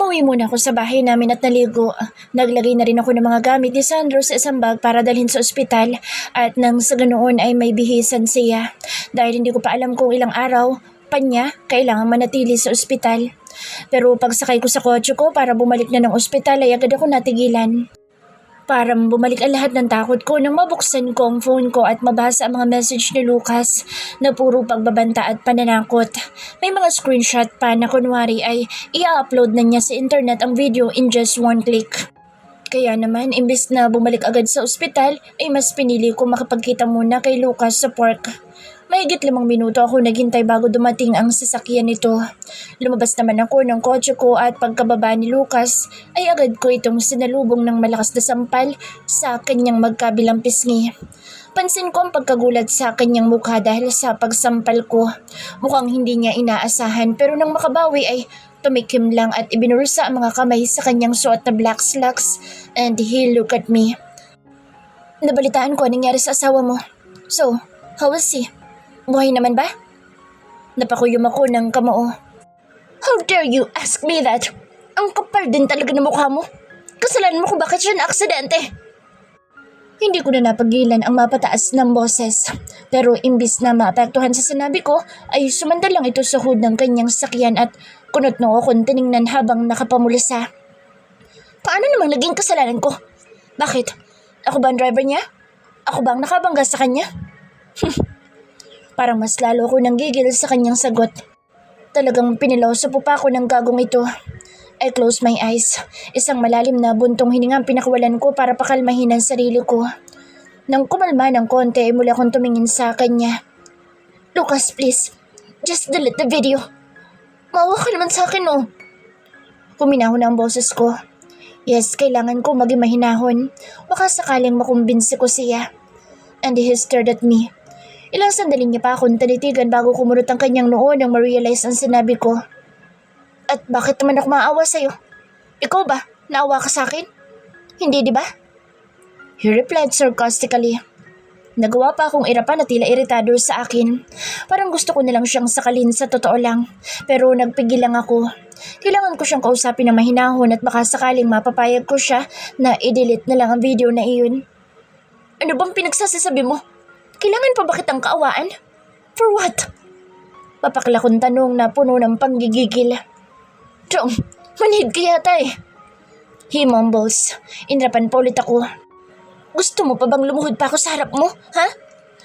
Umuwi muna ako sa bahay namin at naligo. Naglagay na rin ako ng mga gamit ni Sandro sa isang bag para dalhin sa ospital at nang sa ganoon ay may bihisan siya. Dahil hindi ko pa alam kung ilang araw pa niya kailangan manatili sa ospital. Pero pagsakay ko sa kotse ko para bumalik na ng ospital ay agad ako natigilan. Parang bumalik ang lahat ng takot ko nang mabuksan ko ang phone ko at mabasa ang mga message ni Lucas na puro pagbabanta at pananakot. May mga screenshot pa na kunwari ay i-upload na niya sa internet ang video in just one click. Kaya naman, imbes na bumalik agad sa ospital, ay mas pinili ko makapagkita muna kay Lucas sa park. Mahigit 5 minuto ako naghintay bago dumating ang sasakyan nito. Lumabas naman ako ng kotse ko at pagkababa ni Lucas ay agad ko itong sinalubong ng malakas na sampal sa kanyang magkabilang pisngi. Pansin ko ang pagkagulat sa kanyang mukha dahil sa pagsampal ko. Mukhang hindi niya inaasahan pero nang makabawi ay tumikim lang at ibinursa ang mga kamay sa kanyang suot na black slacks and he looked at me. Nabalitaan ko anong nangyari sa asawa mo. So, how was he? Buhay naman ba? Napakuyom ako ng kamao. How dare you ask me that? Ang kapal din talaga ng mukha mo. Kasalanan mo kung bakit siya na-aksidente. Hindi ko na napagilan ang mapataas ng boses. Pero imbis na maapektuhan sa sinabi ko, ay sumandal lang ito sa hood ng kanyang sakyan at kunot noo akong tiningnan habang nakapamulisa. Paano namang naging kasalanan ko? Bakit? Ako ba ang driver niya? Ako ba ang nakabangga sa kanya? Parang mas lalo ako nang gigil sa kanyang sagot. Talagang piniloso po pa ako ng gagong ito. I closed my eyes. Isang malalim na buntong hininga ang pinakawalan ko para pakalmahin ang sarili ko. Nang kumalma ng konti ay muli akong tumingin sa kanya. Lucas, please. Just delete the video. Maawa ka naman sa akin, oh. Puminahon ang boses ko. Yes, kailangan ko maging mahinahon. Baka sakaling makumbinsi ko siya. And he stared at me. Ilang sandali niya pa akong tinitigan bago kumunot ang kanyang noo nang ma-realize ang sinabi ko. At bakit naman ako maawa sa'yo? Ikaw ba? Naawa ka sa akin? Hindi, di ba? He replied sarcastically. Nagawa pa akong irapan na tila iritado sa akin. Parang gusto ko nilang siyang sakalin sa totoo lang. Pero nagpigil lang ako. Kailangan ko siyang kausapin ng mahinahon at baka sakaling mapapayag ko siya na i-delete na lang ang video na iyon. Ano bang pinagsasasabi mo? Kailangan pa ba kitang kaawaan? For what? Papakla kong tanong na puno ng panggigigil. Chong, manhid ka yata eh. He mumbles. Inrapan pa ulit ako. Gusto mo pa bang lumuhod pa ako sa harap mo? Ha?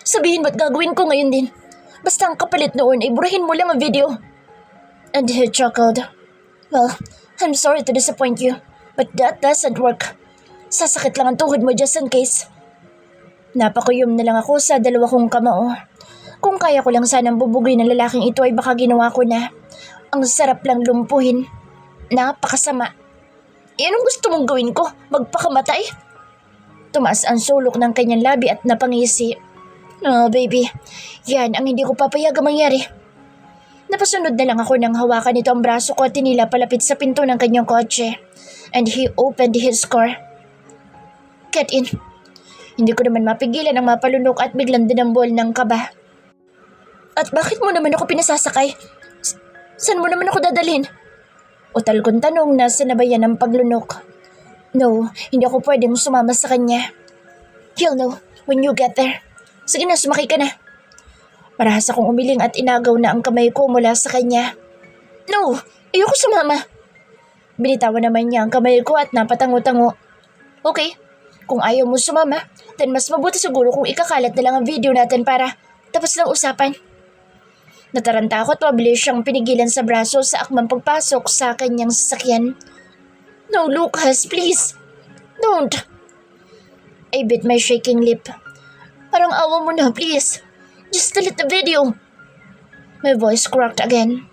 Sabihin ba't gagawin ko ngayon din? Basta ang kapalit noon ay burahin mo lang ang video. And he chuckled. Well, I'm sorry to disappoint you, but that doesn't work. Sasakit lang ang tuhod mo just in case. Napakuyom na lang ako sa dalawa kong kamao. Kung kaya ko lang sanang bubugay ng lalaking ito ay baka ginawa ko na. Ang sarap lang lumpuhin. Napakasama. Anong gusto mong gawin ko? Magpakamatay? Tumaas ang sulok ng kanyang labi at napangisi. Oh baby, yan ang hindi ko papayagang mangyari. Napasunod na lang ako nang hawakan nito ang braso ko at tinila palapit sa pinto ng kanyang kotse. And he opened his car. Get in. Hindi ko naman mapigilan ang mapalunok at biglang dinambol ng kaba. At bakit mo naman ako pinasasakay? Saan mo naman ako dadalhin? Utal kong tanong na sinabayan ng paglunok. No, hindi ako pwedeng sumama sa kanya. He'll know when you get there. Sige na, sumakay ka na. Parahas akong umiling at inagaw na ang kamay ko mula sa kanya. No, ayoko sumama. Binitawan naman niya ang kamay ko at napatango-tango. Okay, kung ayaw mo sumama, then mas mabuti siguro kung ikakalat na lang ang video natin para tapos ng usapan. Nataranta ako at mabilis siyang pinigilan sa braso sa akmang pagpasok sa kanyang sasakyan. No, Lucas, please. Don't. I bit my shaking lip. Parang awa mo na, please. Just delete the video. My voice cracked again.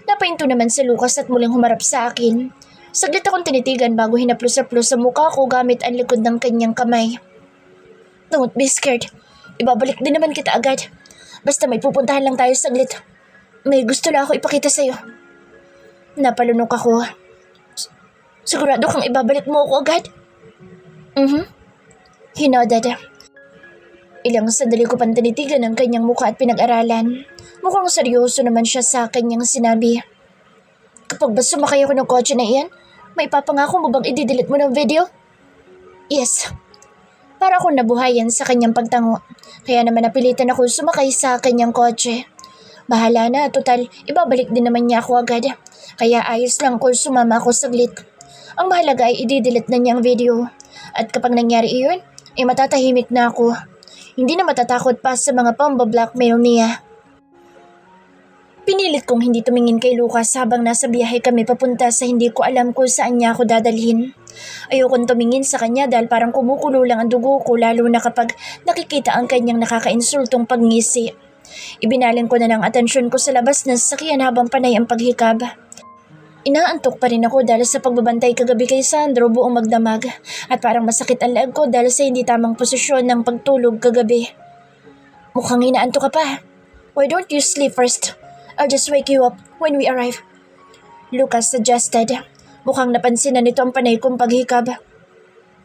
Napahinto naman si Lucas at muling humarap sa akin. Saglit akong tinitigan bago hinaplos-aplos sa mukha ko gamit ang likod ng kanyang kamay. Don't be scared. Ibabalik din naman kita agad. Basta may pupuntahan lang tayo saglit. May gusto lang ako ipakita sa'yo. Napalunok ako. Sigurado kang ibabalik mo ako agad? He nodded. Ilang sandali ko pang tinitigan ang kanyang mukha at pinag-aralan. Mukhang seryoso naman siya sa kanyang sinabi. Kapag ba sumakay ako ng kotse na iyan, May papangako mo bang i-delete mo ng video? Yes. Para akong nabuhayan sa kanyang pagtango. Kaya naman napilitan ako sumakay sa kanyang kotse. Bahala na, total, ibabalik din naman niya ako agad. Kaya ayos lang kung sumama ako saglit. Ang mahalaga ay i-delete na niya ang video. At kapag nangyari iyon, ay matatahimik na ako. Hindi na matatakot pa sa mga pamba-blackmail niya. Pinilit kong hindi tumingin kay Lucas habang nasa biyahe kami papunta sa hindi ko alam kung saan niya ako dadalhin. Ayokong tumingin sa kanya dahil parang kumukulo lang ang dugo ko lalo na kapag nakikita ang kanyang nakakainsultong pagngisi. Ibinaling ko na ng atensyon ko sa labas ng sasakyan habang panay ang paghikab. Inaantok pa rin ako dahil sa pagbabantay kagabi kay Sandro buong magdamag at parang masakit ang leeg ko dahil sa hindi tamang posisyon ng pagtulog kagabi. Mukhang inaantok ka pa. Why don't you sleep first? I'll just wake you up when we arrive. Lucas suggested. Mukhang napansin na nito ang panay kong paghikab.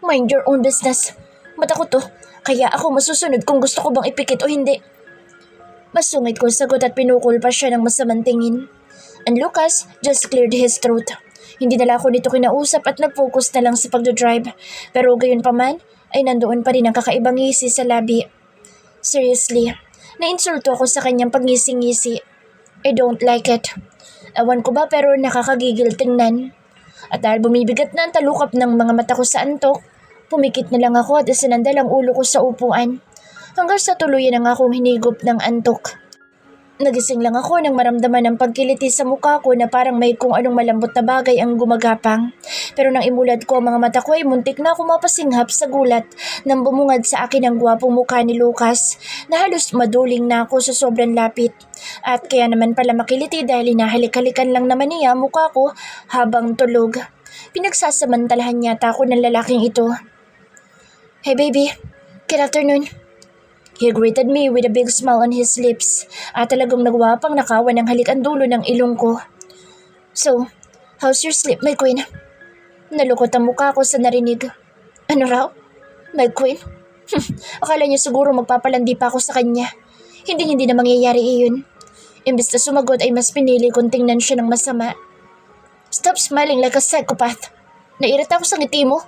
Mind your own business. Mata ko to, kaya ako masusunod kung gusto ko bang ipikit o hindi. Masungit kong sagot at pinukul pa siya ng masamang tingin. And Lucas just cleared his throat. Hindi nala ako nito kinausap at nag-focus na lang sa pagdodrive. Pero gayon pa man, ay nandoon pa rin ang kakaibang ngisi sa labi. Seriously, nainsulto ako sa kanyang pagngisi-ngisi. I don't like it. Ewan ko ba pero nakakagigil tingnan. At dahil bumibigat na ang talukap ng mga mata ko sa antok, pumikit na lang ako at isinandal ang ulo ko sa upuan. Hanggang sa tuluyan na nga akong hinigop ng antok. Nagising lang ako nang maramdaman ang pagkiliti sa mukha ko na parang may kung anong malambot na bagay ang gumagapang. Pero nang imulad ko ang mga mata ko ay muntik na ako mapasinghap sa gulat nang bumungad sa akin ang gwapong mukha ni Lucas na halos maduling na ako sa sobrang lapit. At kaya naman pala makiliti dahil hinahalik-halikan lang naman niya mukha ko habang tulog. Pinagsasamantalahan yata ako ng lalaking ito. Hey baby, good afternoon. He greeted me with a big smile on his lips at talagang nagwapang nakawan ng halik ang dulo ng ilong ko. So, how's your sleep, my queen? Nalukot ang mukha ko sa narinig. Ano raw? My queen? Akala niya siguro magpapalandi pa ako sa kanya. Hindi na mangyayari iyon. Imbes na sumagot ay mas pinili kong tingnan siya ng masama. Stop smiling like a psychopath. Nairita ako sa ngiti mo.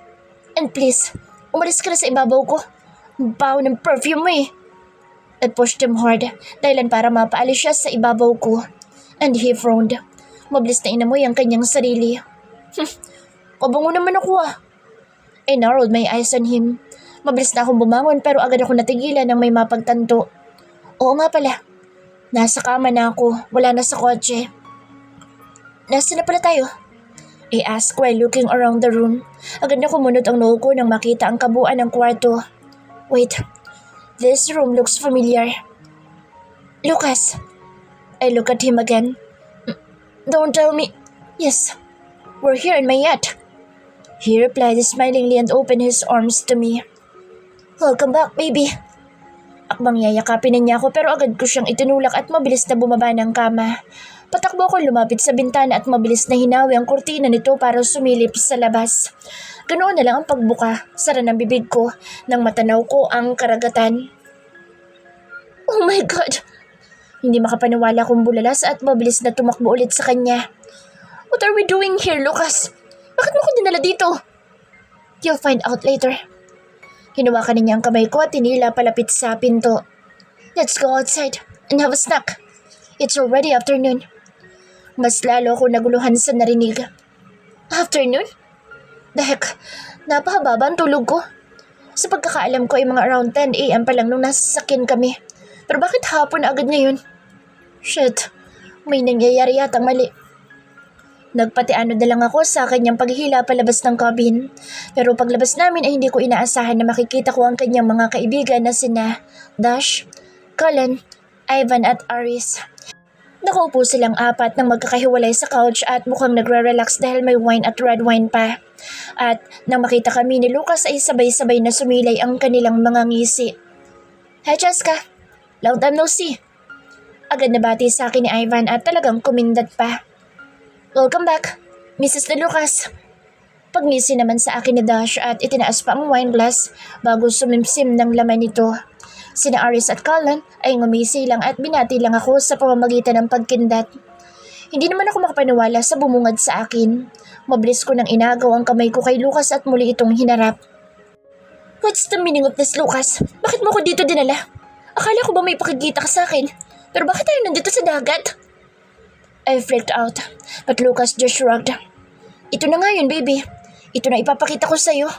And please, umalis ka na sa ibabaw ko. Baho ng perfume mo eh. I pushed him hard, dahilan para mapaalis siya sa ibabaw ko. And he frowned. Mabilis na inamoy ang kanyang sarili. Kabango naman ako ah. I narrowed my eyes on him. Mabilis na akong bumangon pero agad ako natigilan nang may mapagtanto. Oo nga pala. Nasa kama na ako, wala na sa kotse. Nasaan na pala tayo? I asked while looking around the room. Agad na kumunot ang noo ko nang makita ang kabuuan ng kwarto. Wait, this room looks familiar. Lucas. I look at him again. Don't tell me. Yes, we're here in my yacht. He replied smilingly and opened his arms to me. Welcome back, baby. Akbang yayakapin na niya ako pero agad ko siyang itinulak at mabilis na bumaba ng kama. Patakbo ko lumapit sa bintana at mabilis na hinawi ang kurtina nito para sumilip sa labas. Ganoon na lang ang pagbuka, sara ng bibig ko nang matanaw ko ang karagatan. Oh my God! Hindi makapaniwala kong bulalas at mabilis na tumakbo ulit sa kanya. What are we doing here, Lucas? Bakit mo ko dinala dito? You'll find out later. Hinawakan niya ang kamay ko at tinila palapit sa pinto. Let's go outside and have a snack. It's already afternoon. Mas lalo ako naguluhan sa narinig. Afternoon? Dahek, napahababa ang tulog ko. Sa pagkakaalam ko ay mga around 10 a.m. pa lang nung nasa sasakyan kami. Pero bakit hapon na agad ngayon? Shit, may nangyayari yatang mali. Nagpatiano na lang ako sa kanyang paghihila palabas ng cabin. Pero paglabas namin ay hindi ko inaasahan na makikita ko ang kanyang mga kaibigan na sina Dash, Colin, Ivan at Aris. Nakaupo silang apat nang magkakahiwalay sa couch at mukhang nagre-relax dahil may wine at red wine pa. At nang makita kami ni Lucas ay sabay-sabay na sumilay ang kanilang mga ngisi. Hi Jessica, long time no see. Agad na bati sa akin ni Ivan at talagang kumindat pa. Welcome back, Mrs. De Lucas. Pagngisi naman sa akin ni Dash at itinaas pa ang wine glass bago sumimsim ng laman nito. Sina Aris at Colin ay ngumisi lang at binati lang ako sa pamamagitan ng pagkindat. Hindi naman ako makapaniwala sa bumungad sa akin. Mabilis ko nang inagaw ang kamay ko kay Lucas at muli itong hinarap. What's the meaning of this, Lucas? Bakit mo ko dito dinala? Akala ko ba may pakikita ka sa akin? Pero bakit tayo nandito sa dagat? I freaked out, but Lucas just shrugged. Ito na nga yun, baby. Ito na ipapakita ko sa'yo.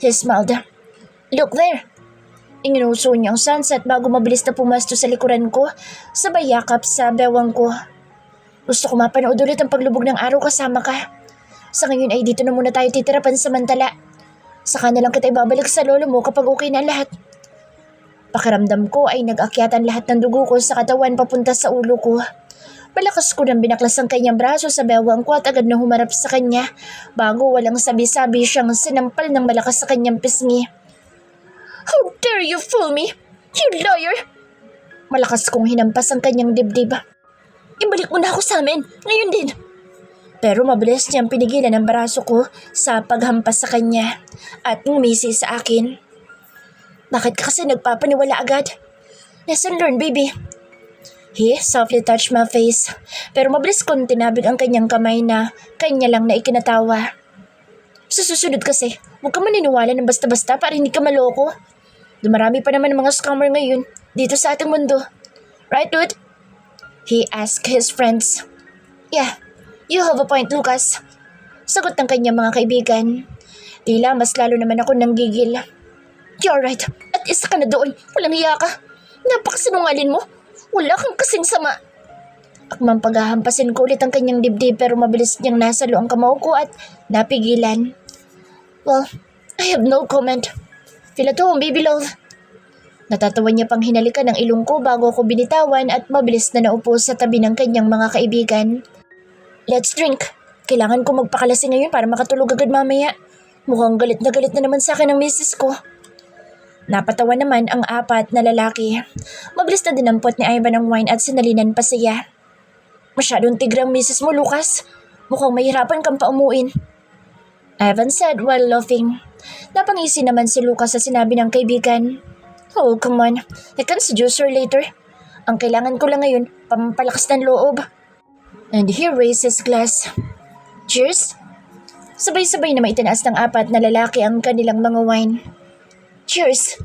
He smiled. Look there. Inuso niya ang sunset bago mabilis na pumasto sa likuran ko, sabay yakap sa bewang ko. Gusto ko mapanood ulit ang paglubog ng araw kasama ka. Sa ngayon ay dito na muna tayo titira pansamantala. Saka na lang kita ibabalik sa lolo mo kapag okay na lahat. Pakiramdam ko ay nag-akyatan lahat ng dugo ko sa katawan papunta sa ulo ko. Malakas ko nang binaklas ang kanyang braso sa bewang ko at agad na humarap sa kanya bago walang sabi-sabi siyang sinampal ng malakas sa kanyang pisngi. How dare you fool me? You liar! Malakas kong hinampas ang kanyang dibdib. Ibalik mo na ako sa amin, ngayon din. Pero mabilis niyang pinigilan ang braso ko sa paghampas sa kanya at ngumisi sa akin. Bakit ka kasi nagpapaniwala agad? Lesson learned, baby. He softly touched my face, pero mabilis kong tinabig ang kanyang kamay na kanya lang na ikinatawa. Sa susunod kasi, huwag ka maniniwala ng basta-basta para hindi ka maloko. Dumarami pa naman ng mga scammer ngayon dito sa ating mundo. Right, dude? He asked his friends. Yeah, you have a point, Lucas. Sagot ng kanyang mga kaibigan. Tila mas lalo naman ako nanggigil. You're right. At isa ka na doon. Walang hiya ka. Napakasinungalin mo. Wala kang kasing sama. Akmang paghahampasin ko ulit ang kanyang dibdib pero mabilis niyang nasalo ang kamao ko at napigilan. Well, I have no comment. Feel at home, baby love. Natatawa niya pang hinalikan ng ilong ko bago ko binitawan at mabilis na naupo sa tabi ng kanyang mga kaibigan. Let's drink. Kailangan ko magpakalasing ngayon para makatulog agad mamaya. Mukhang galit na naman sa akin ang misis ko. Napatawa naman ang apat na lalaki. Mabilis na dinampot ni Ivan ang wine at sinalinan pa siya. Masyadong tigrang misis mo, Lucas. Mukhang mahirapan kang paumuin. Ivan said while laughing. Napangisi naman si Lucas sa sinabi ng kaibigan. Oh, come on. I can seduce her later. Ang kailangan ko lang ngayon, pampalakas ng loob. And he raised his glass. Cheers! Sabay-sabay na maitinaas ng apat na lalaki ang kanilang mga wine. Cheers!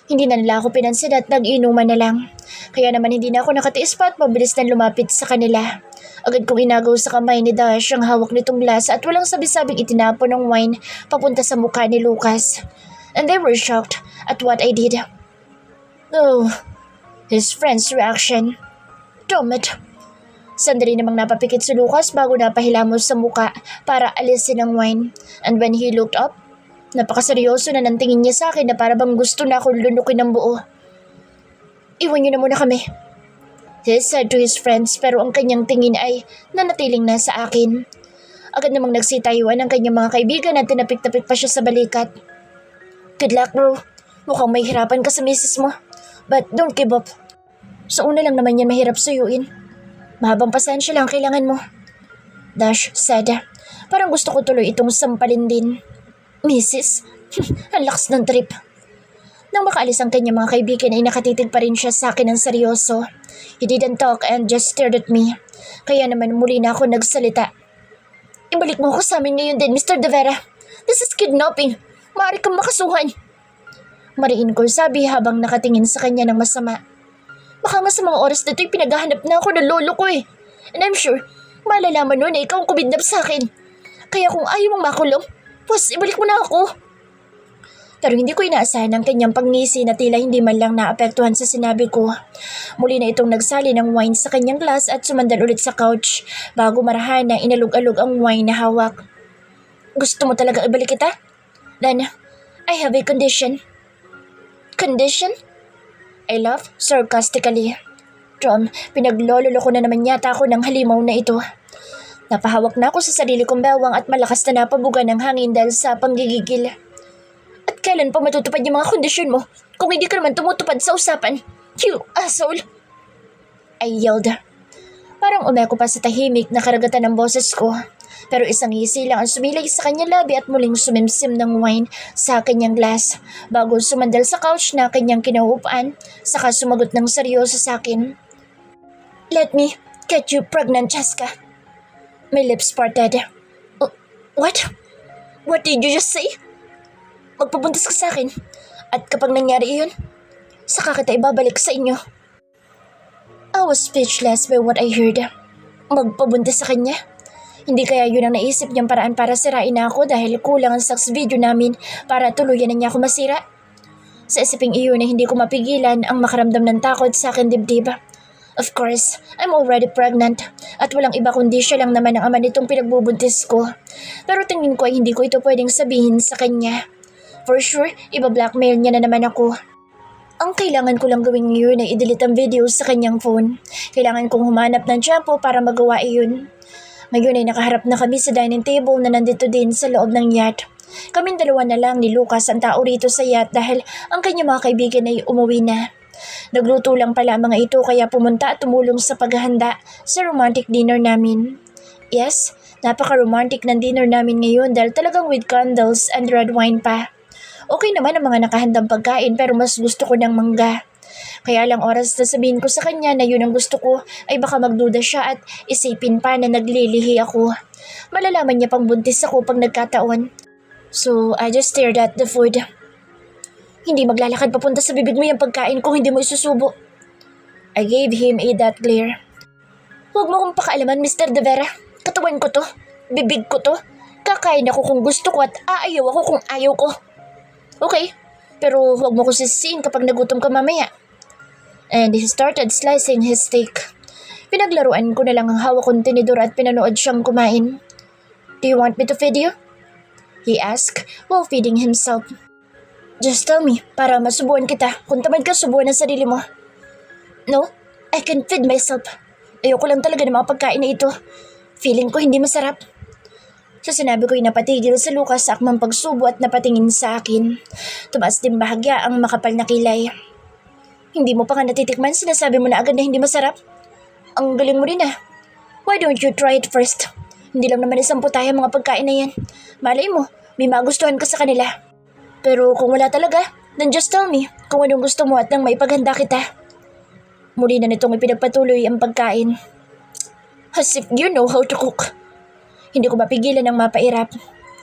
Hindi na nila ako pinansin at nag-inuman na lang. Kaya naman hindi na ako nakatiis pa at mabilis na lumapit sa kanila. Agad kong inagaw sa kamay ni Dash ang hawak nitong glass at walang sabi-sabing itinapon ng wine papunta sa mukha ni Lucas. And they were shocked at what I did. Oh, his friend's reaction. Damn it. Sandali namang napapikit si Lucas bago napahilamos sa muka para alisin ang wine. And when he looked up, napakaseryoso na ng tingin niya sa akin na para bang gusto na akong lunukin ng buo. Iwan niyo na muna kami. He said to his friends pero ang kanyang tingin ay nanatiling na sa akin. Agad namang nagsitayuan ang kanyang mga kaibigan at tinapik-tapik pa siya sa balikat. Good luck, bro. Mukhang may hirapan ka sa misis mo. But don't give up. Sa una lang naman yan mahirap suyuin. Mahabang pasensya lang kailangan mo. Dash said. Parang gusto ko tuloy itong sampalin din. Misis? Ang lakas ng trip. Nang makaalis ang kanyang mga kaibigan ay nakatitig pa rin siya sa akin ng seryoso. He didn't talk and just stared at me. Kaya naman muli na ako nagsalita. Ibalik mo ako sa amin ngayon din, Mr. De Vera. This is kidnapping. Maaari kang makasuhan. Mariin ko sabi habang nakatingin sa kanya ng masama. Baka nga sa mga oras na ito'y pinaghahanap na ako ng lolo ko eh. And I'm sure, malalaman nun na ikaw ang kumidnap sa akin. Kaya kung ayaw mong makulong, pues ibalik mo na ako. Pero hindi ko inaasahan ang kanyang pangngisi na tila hindi man lang naapektuhan sa sinabi ko. Muli na itong nagsali ng wine sa kanyang glass at sumandal ulit sa couch bago marahan na inalog-alog ang wine na hawak. Gusto mo talaga ibalik kita? Then, I have a condition. Condition? I laughed sarcastically. Tom, pinaglololo ko na naman yata ako ng halimaw na ito. Napahawak na ako sa sarili kong bewang at malakas na napabuga ng hangin dahil sa panggigigil. At kailan pa matutupad yung mga kondisyon mo kung hindi ka naman tumutupad sa usapan? You asshole! I yelled. Parang umeko pa sa tahimik na karagatan ng boses ko. Pero isang hisi lang ang sumilay sa kanyang labi at muling sumimsim ng wine sa kanyang glass bago sumandal sa couch na kanyang kinauupuan saka sumagot ng seryoso sa akin. Let me get you pregnant, Jessica. My lips parted. What? What did you just say? Magpabuntis ka sa akin. At kapag nangyari iyon, saka kita ibabalik sa inyo. I was speechless by what I heard. Magpabuntis sa kanya? Hindi kaya yun ang naisip niyang paraan para sirain na ako dahil kulang ang sex video namin para tuluyan na niya ako masira? Sa isiping iyon na hindi ko mapigilan ang makaramdam ng takot sa akin dibdib. Of course, I'm already pregnant at walang iba kundi siya lang naman ang ama nitong pinagbubuntis ko. Pero tingin ko ay hindi ko ito pwedeng sabihin sa kanya. For sure, iba-blackmail niya na naman ako. Ang kailangan ko lang gawin ngayon ay i-delete ang video sa kanyang phone. Kailangan kong humanap ng shampoo para magawa iyon. Ngayon ay nakaharap na kami sa dining table na nandito din sa loob ng yacht. Kaming dalawa na lang ni Lucas ang tao rito sa yacht dahil ang kanyang mga kaibigan ay umuwi na. Nagluto lang pala ang mga ito kaya pumunta at tumulong sa paghahanda sa romantic dinner namin. Yes, napaka-romantic ng dinner namin ngayon dahil talagang with candles and red wine pa. Okay naman ang mga nakahandang pagkain pero mas gusto ko ng mangga. Kaya lang oras na sabihin ko sa kanya na yun ang gusto ko ay baka magduda siya at isipin pa na naglilihi ako. Malalaman niya pang buntis ako pag nagkataon. So I just stared at the food. Hindi maglalakad papunta sa bibig mo yung pagkain kung hindi mo isusubo. I gave him a that glare. Huwag mo kong pakialaman, Mr. De Vera. Katawan ko to. Bibig ko to. Kakain ako kung gusto ko at aayaw ako kung ayaw ko. Okay, pero huwag mo ko sisihin kapag nagutom ka mamaya. And he started slicing his steak. Pinaglaruan ko na lang ang hawak kong tinidor at pinanood siyang kumain. Do you want me to feed you? He asked while feeding himself. Just tell me, para masubuan kita. Kung tamad ka, subuan ang sarili mo. No, I can feed myself. Ayoko lang talaga ng mga pagkain na ito. Feeling ko hindi masarap. Sa sinabi ko ay napatigil sa Lucas sa akmang pagsubo at napatingin sa akin. Tumaas din bahagya ang makapal na kilay. Hindi mo pa nga natitikman, sinasabi mo na agad na hindi masarap. Ang galing mo rin ah. Why don't you try it first? Hindi lang naman isang putaya mga pagkain na yan. Malay mo, may magustuhan ka sa kanila. Pero kung wala talaga, then just tell me kung anong gusto mo at nang maipaghanda kita. Muli na nitong ipinagpatuloy ang pagkain. As if you know how to cook. Hindi ko mapigilan ang mapairap.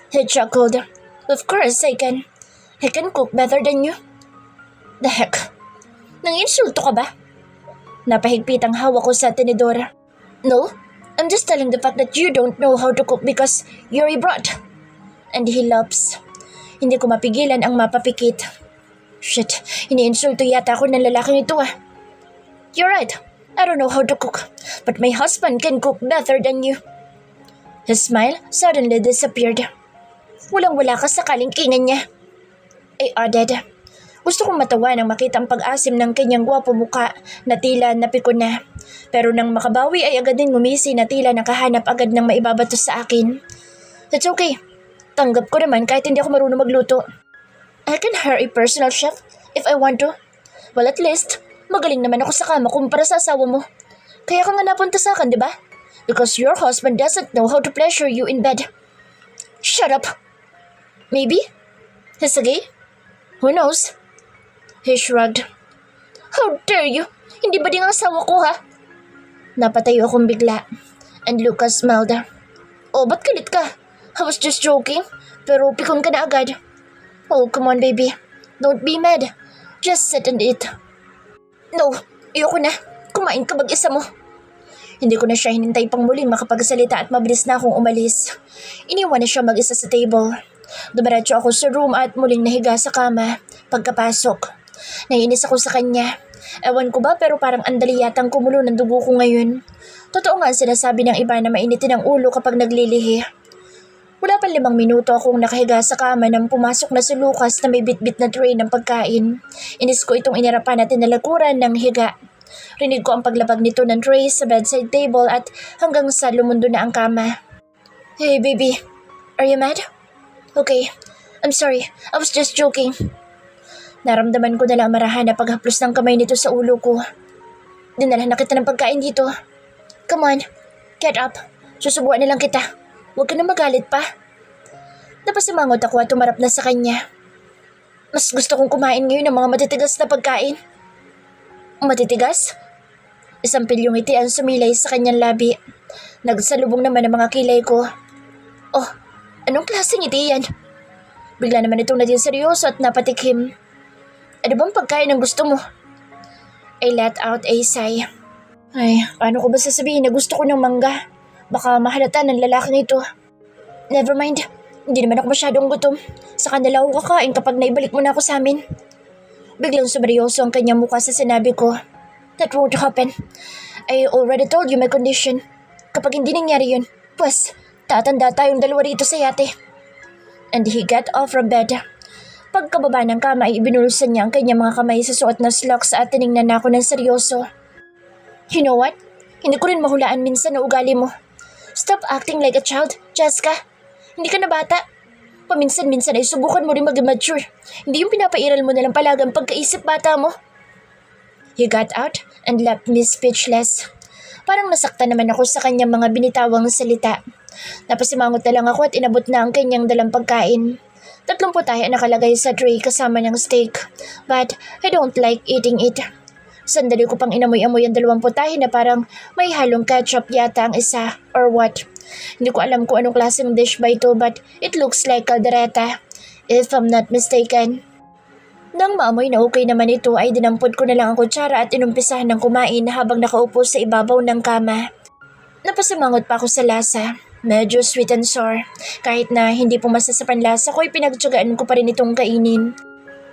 He chuckled. Of course I can. I can cook better than you. The heck? Nang-insulto ka ba? Napahigpit ang hawak ko sa tinidor. No, I'm just telling the fact that you don't know how to cook because you're a brat. And he laughs. Hindi ko mapigilan ang mapapikit. Shit, iniinsulto yata ako ng lalaking ito ah. You're right, I don't know how to cook, but my husband can cook better than you. His smile suddenly disappeared. Walang-wala ka sa kalingkingan niya. I added. Gusto kong matawa nang makita ang pag-asim ng kanyang gwapo muka na tila napikon na. Pero nang makabawi ay agad din ngumisi na tila nakahanap agad ng maibabato sa akin. That's okay. Tanggap ko naman kahit hindi ako marunong magluto. I can hire a personal chef if I want to. Well, at least, magaling naman ako sa kama kumpara sa asawa mo. Kaya ka nga napunta sa akin, di ba? Because your husband doesn't know how to pleasure you in bed. Shut up. Maybe? He's a gay? Who knows? He shrugged. How dare you? Hindi ba din ang asawa ko, ha? Napatayo akong bigla. And Lucas smiled. Oh, ba't galit ka? I was just joking. Pero pikon ka na agad. Oh, come on, baby. Don't be mad. Just sit and eat. No, ayoko na. Kumain ka mag-isa mo. Hindi ko na siya hinintay pang muling makapagsalita at mabilis na akong umalis. Iniwan na siya mag-isa sa table. Dumiretso ako sa room at muling nahiga sa kama. Pagkapasok, naiinis ako sa kanya. Ewan ko ba pero parang andali yatang kumulo ng dugo ko ngayon. Totoo nga sinasabi ng iba na mainitin ang ulo kapag naglilihi. Wala pa 5 minuto akong nakahiga sa kama nang pumasok na si Lucas na may bitbit na tray ng pagkain. Inis ko itong inirapan at tinalakuran ng higa. Rinig ko ang paglabag nito ng tray sa bedside table at hanggang sa lumundo na ang kama. Hey baby, are you mad? Okay, I'm sorry, I was just joking. Naramdaman ko na lang marahan na paghaplos ng kamay nito sa ulo ko. Dinala na kita ng pagkain dito. Come on, get up. Susubuan na lang kita. Huwag ka na magalit pa. Napasimangot ako at tumarap na sa kanya. Mas gusto kong kumain ngayon ng mga matitigas na pagkain. Matitigas? Isang pilyong ngiti ang sumilay sa kanyang labi. Nagsalubong naman ang mga kilay ko. Oh, Anong klaseng ngiti yan? Bigla naman itong naging seryoso at napatikim. Ano bang pagkain ang gusto mo? I let out a sigh. Ay, paano ko ba sasabihin na gusto ko ng mangga? Baka mahalata ng lalaking ito. Never mind. Hindi naman ako masyadong gutom. Sa kanila ako kakain kapag naibalik mo na ako sa amin. Biglang sumeryoso ang kanyang mukha sa sinabi ko. That won't happen. I already told you my condition. Kapag hindi nangyari yun, pues, tatanda tayong dalawa rito sa yate. And he got off from bed. Pagkababa ng kama ay ibinulsan niya ang kanyang mga kamay sa suot na slacks at tinignan na ako ng seryoso. You know what? Hindi ko rin mahulaan minsan na ugali mo. Stop acting like a child, Jessica. Hindi ka na bata. Paminsan-minsan ay subukan mo rin mag-mature. Hindi yung pinapairal mo nalang palagang pagkaisip bata mo. He got out and left me speechless. Parang nasakta naman ako sa kanyang mga binitawang salita. Napasimangot na lang ako at inabot na ang kanyang dalang pagkain. 30 tayo nakalagay sa tray kasama ng steak. But I don't like eating it. Sandali ko pang inamoy-amoy ang 2 putahe na parang may halong ketchup yata ang isa or what. Hindi ko alam kung anong klaseng dish ba ito but it looks like caldereta, if I'm not mistaken. Nang maamoy na okay naman ito ay dinampot ko na lang ang kutsara at inumpisahan ng kumain habang nakaupo sa ibabaw ng kama. Napasimangot pa ako sa lasa. Medyo sweet and sour. Kahit na hindi pumasa sa panlasa ko ay pinagtsagaan ko pa rin itong kainin.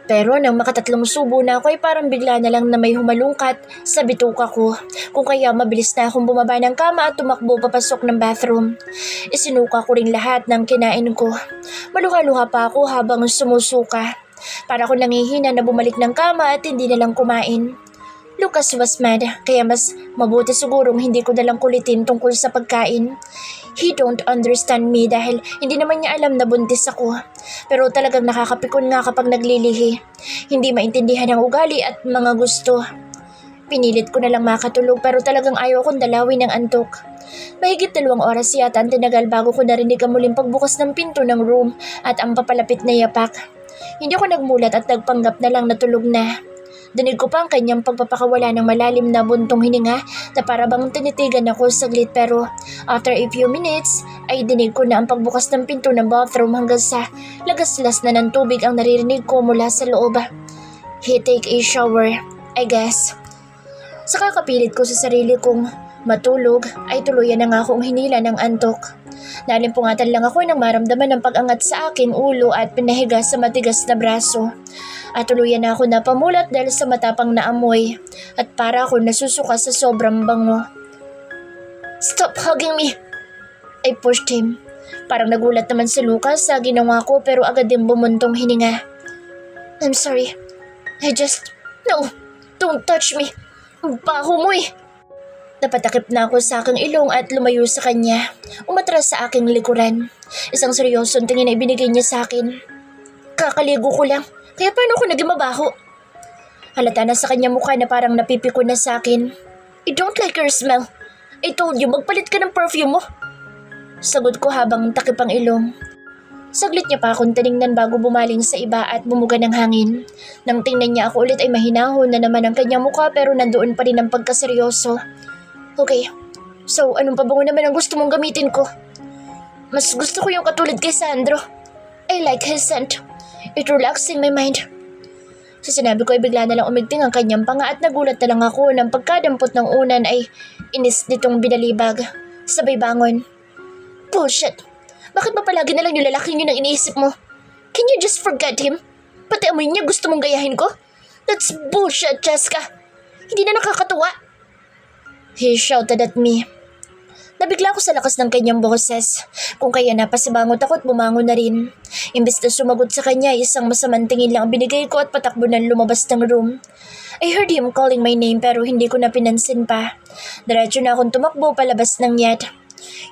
Pero nang makatatlong subo na ako ay parang bigla na lang na may humalungkat sa bituka ko. Kung kaya mabilis na akong bumaba ng kama at tumakbo papasok ng bathroom. Isinuka ko rin lahat ng kinain ko. Maluha-luha pa ako habang sumusuka. Para ko nangihina na bumalik ng kama at hindi na lang kumain. Lucas was mad, kaya mas mabuti sigurong hindi ko nalang kulitin tungkol sa pagkain. He don't understand me dahil hindi naman niya alam na buntis ako. Pero talagang nakakapikon nga kapag naglilihi. Hindi maintindihan ang ugali at mga gusto. Pinilit ko na lang makatulog pero talagang ayaw kong dalawin ng antok. Mahigit 2 oras yata ang tinagal bago ko narinig ang muling pagbukas ng pinto ng room at ang papalapit na yapak. Hindi ako nagmulat at nagpanggap na lang na tulog na. Dinig ko pa ang kanyang pagpapakawala ng malalim na buntong hininga na parabang tinitigan ako saglit pero after a few minutes ay dinig ko na ang pagbukas ng pinto ng bathroom hanggang sa lagaslas na ng tubig ang naririnig ko mula sa loob. He take a shower, I guess. Sa kakapilit ko sa sarili kong matulog ay tuluyan na nga akong hinila ng antok. Nalimpungatan lang ako nang maramdaman ng pag-angat sa aking ulo at pinahiga sa matigas na braso. At tuluyan na ako napamulat dahil sa matapang na amoy at para ako nasusuka sa sobrang bango. Stop hugging me! I pushed him. Parang nagulat naman si Lucas sa ginawa ko pero agad din bumuntong hininga. I'm sorry. No! Don't touch me! Ang baho mo eh! Napatakip na ako sa aking ilong at lumayo sa kanya. Umatras sa aking likuran. Isang seryosong tingin na ibinigay niya sa akin. Kakaligo ko lang, kaya paano ako naging mabaho? Halata na sa kanya mukha na parang napipiko na sa akin. I don't like your smell. I told you magpalit ka ng perfume mo. Sagot ko habang takip ang ilong. Saglit niya pa akong tinignan bago bumaling sa iba at bumuga ng hangin. Nang tingnan niya ako ulit ay mahinahon na naman ang kanyang mukha pero nandoon pa rin ang pagkaseryoso. Okay, so anong pabango naman ang gusto mong gamitin ko? Mas gusto ko yung katulad kay Sandro. I like his scent. It relaxing my mind. Sa sinabi ko ay bigla na lang umigting ang kanyang panga at nagulat na lang ako nang pagkadampot ng unan ay inis nitong binalibag. Sabay bangon. Bullshit! Bakit ba palagi na lang yung lalaking yun ang iniisip mo? Can you just forget him? Pati amoy niya gusto mong gayahin ko? That's bullshit, Jessica! Hindi na nakakatuwa! He shouted at me. Nabigla ako sa lakas ng kanyang boses. Kung kaya napasibangot ako at bumangon na rin. Imbes na sumagot sa kanya, isang masamang tingin lang ang binigay ko at patakbo na lumabas ng room. I heard him calling my name pero hindi ko na pinansin pa. Diretso na akong tumakbo palabas ng yacht.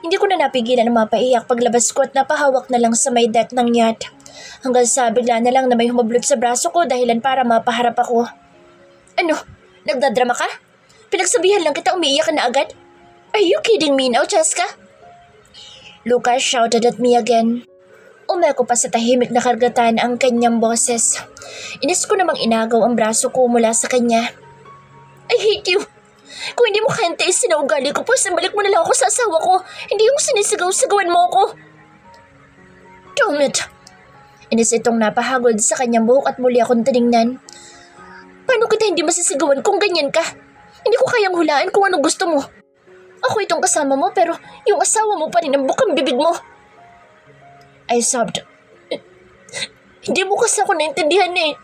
Hindi ko na napigilan na mapaiyak paglabas ko at napahawak na lang sa may deck ng yacht. Hanggang sa bigla na lang na may humablot sa braso ko dahilan para mapaharap ako. Ano? Nagdadrama ka? Pinagsabihan lang kita umiiyak ka na agad? Are you kidding me now, Jessica? Lucas shouted at me again. Umeko pa sa tahimik na kargatan ang kanyang boses. Inis ko namang inagaw ang braso ko mula sa kanya. I hate you! Kung hindi mo kayang tiisin na ugali ko, pues balik mo na lang ako sa asawa ko. Hindi yung sinisigaw-sigawan mo ko. Damn it! Inis itong napahagod sa kanyang buhok at muli akong tiningnan. Paano kita hindi masisigawan kung ganyan ka? Hindi ko kayang hulaan kung ano gusto mo. Ako itong kasama mo pero yung asawa mo pa rin ang bukang bibig mo. I sobbed. Hindi mo kasi ako naintindihan eh.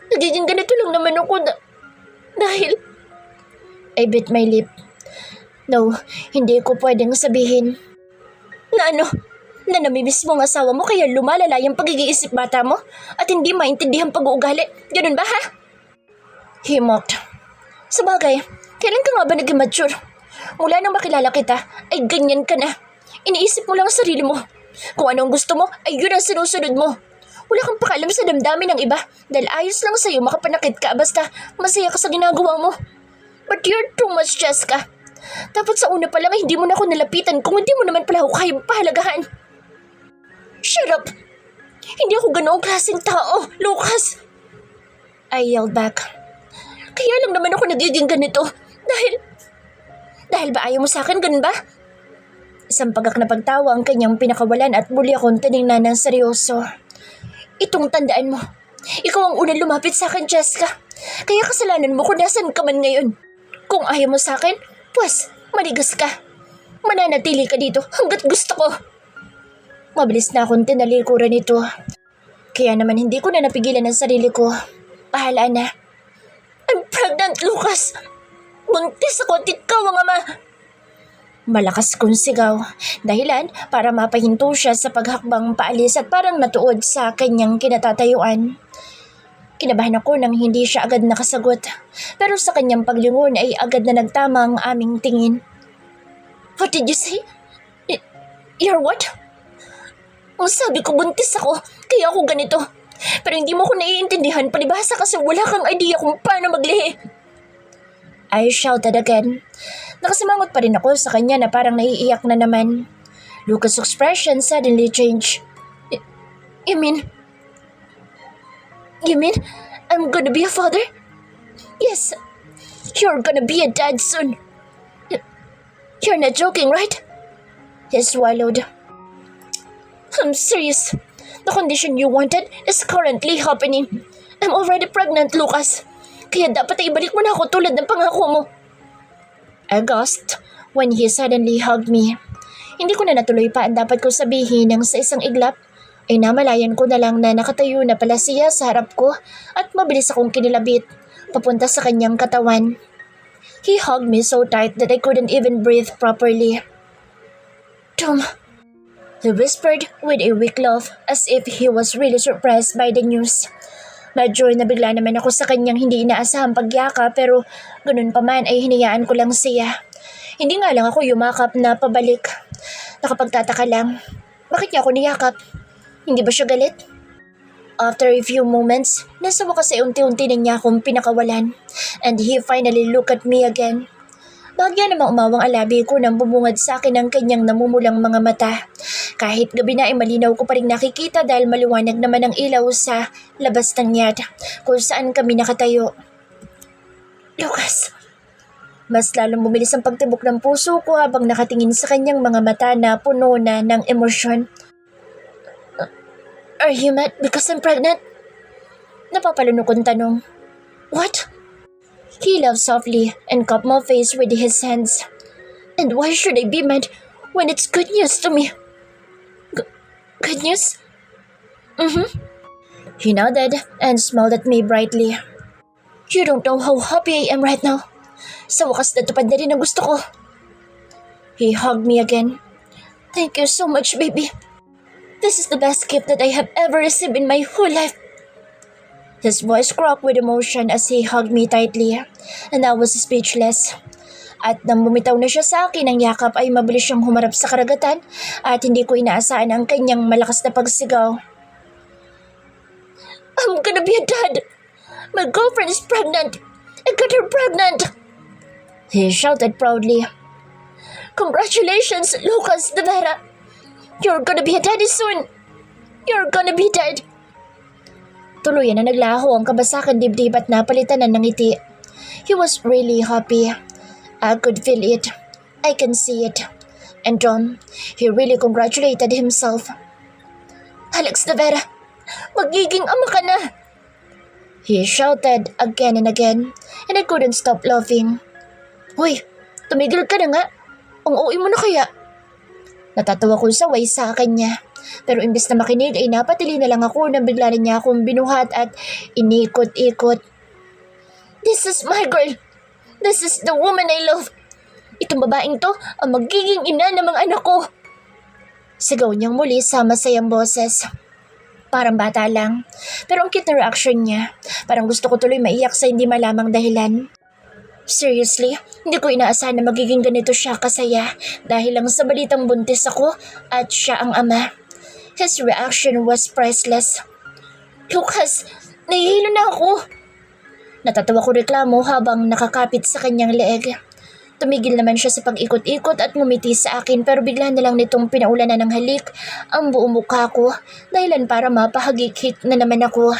Nagiging ganito lang naman ako dahil... I bit my lip. No, hindi ko pwedeng sabihin. Na ano? Na namimiss mo ang asawa mo kaya lumalala yung pagiging-isip bata mo at hindi maintindihan pag-uugali. Ganun ba ha? He mocked. Sabagay, kailan ka nga ba naging mature? Mula nang makilala kita, ay ganyan ka na. Iniisip mo lang ang sarili mo. Kung anong gusto mo, ay yun ang sinusunod mo. Wala kang pakialam sa damdamin ng iba dahil ayos lang sa'yo makapanakit ka basta masaya ka sa ginagawa mo. But you're too much, Jessica. Dapat sa una pa lang ay hindi mo na ako nalapitan kung hindi mo naman pala ako kaya pahalagahan. Shut up! Hindi ako ganoong klaseng tao, Lucas! I yelled back. Kaya lang naman ako nagiging ganito dahil ba ayaw mo sa akin, ganun ba? Isang pagak na pagtawa ang kanyang pinakawalan at muli akong tinignan ng seryoso. Itong tandaan mo, ikaw ang unang lumapit sa akin, Jessica. Kaya kasalanan mo kung nasan ka man ngayon. Kung ayaw mo sa akin, pues, manigas ka. Mananatili ka dito hanggat gusto ko. Mabilis na akong tinalikuran ito. Kaya naman hindi ko na napigilan ang sarili ko. Bahala na. I'm pregnant, Lucas! Buntis ako at ikaw ang ama! Malakas kong sigaw. Dahilan para mapahinto siya sa paghakbang paalis at parang natuod sa kanyang kinatatayuan. Kinabahan ako nang hindi siya agad nakasagot. Pero sa kanyang paglingon ay agad na nagtama ang aming tingin. What did you say? You're what? Ang sabi ko buntis ako, kaya ako ganito. Pero hindi mo ko naiintindihan palibhasa kasi wala kang idea kung paano maglihi. I shouted again. Nakasimangot pa rin ako sa kanya na parang naiiyak na naman. Lucas' expression suddenly changed. You mean I'm gonna be a father? Yes, you're gonna be a dad soon. You're not joking, right? He swallowed. I'm serious. The condition you wanted is currently happening. I'm already pregnant, Lucas. Kaya dapat ay ibalik mo na ako tulad ng pangako mo. I gasped when he suddenly hugged me. Hindi ko na natuloy pa ang dapat ko sabihin nang sa isang iglap ay namalayan ko na lang na nakatayo na pala siya sa harap ko at mabilis akong kinilabit papunta sa kanyang katawan. He hugged me so tight that I couldn't even breathe properly. Tom, he whispered with a weak laugh as if he was really surprised by the news. Medyo nabigla naman ako sa kanyang hindi inaasahang pagyaka pero ganun pa man ay hinayaan ko lang siya. Hindi nga lang ako yumakap na pabalik. Nakapagtataka lang. Bakit niya ako niyakap? Hindi ba siya galit? After a few moments, nasa wakas ay unti-unti na niya akong pinakawalan. And he finally looked at me again. Bahagya namang umawang alabi ko nang bumungad sa akin ang kanyang namumulang mga mata. Kahit gabi na ay malinaw ko pa rin nakikita dahil maliwanag naman ang ilaw sa labas ng yard kung saan kami nakatayo. Lucas! Mas lalong bumilis ang pagtibok ng puso ko habang nakatingin sa kanyang mga mata na puno na ng emosyon. Are you mad because I'm pregnant? Napapalunok kong tanong. What? He laughed softly and cupped my face with his hands. And why should I be mad when it's good news to me? Good news? He nodded and smiled at me brightly. You don't know how happy I am right now. Sa wakas natupad na rin ang gusto ko. He hugged me again. Thank you so much, baby. This is the best gift that I have ever received in my whole life. His voice cracked with emotion as he hugged me tightly, and I was speechless. At nang bumitaw na siya sa akin ng yakap ay mabilis siyang humarap sa karagatan at hindi ko inaasahan ang kanyang malakas na pagsigaw. I'm gonna be a dad! My girlfriend is pregnant! I got her pregnant! He shouted proudly. Congratulations, Lucas de Vera! You're gonna be a daddy soon! You're gonna be dead! Tuluyan na naglaho ang kabasakan dibdib at napalitan ng ngiti. He was really happy. I could feel it. I can see it. And he really congratulated himself. Alex de Vera, magiging ama ka na! He shouted again and again, and I couldn't stop laughing. Hoy, tumigil ka na nga. Ang uwi mo na kaya. Natatawa ko saway sa akin niya. Pero imbes na makinig ay napatili na lang ako nang bigla na niya akong binuhat at inikot-ikot. This is my girl. This is the woman I love. Itong babaeng to ang magiging ina ng mga anak ko. Sigaw niyang muli sa masayang boses. Parang bata lang. Pero ang cute na reaction niya. Parang gusto ko tuloy maiyak sa hindi malamang dahilan. Seriously, hindi ko inaasahan na magiging ganito siya kasaya dahil lang sa balitang buntis ako at siya ang ama. His reaction was priceless. Lucas, nahihilo na ako. Natatawa ko reklamo habang nakakapit sa kanyang leeg. Tumigil naman siya sa pag-ikot-ikot at ngumiti sa akin pero bigla na lang nitong pinaulanan ng halik ang buong mukha ko dahilan para mapahagikik na naman ako.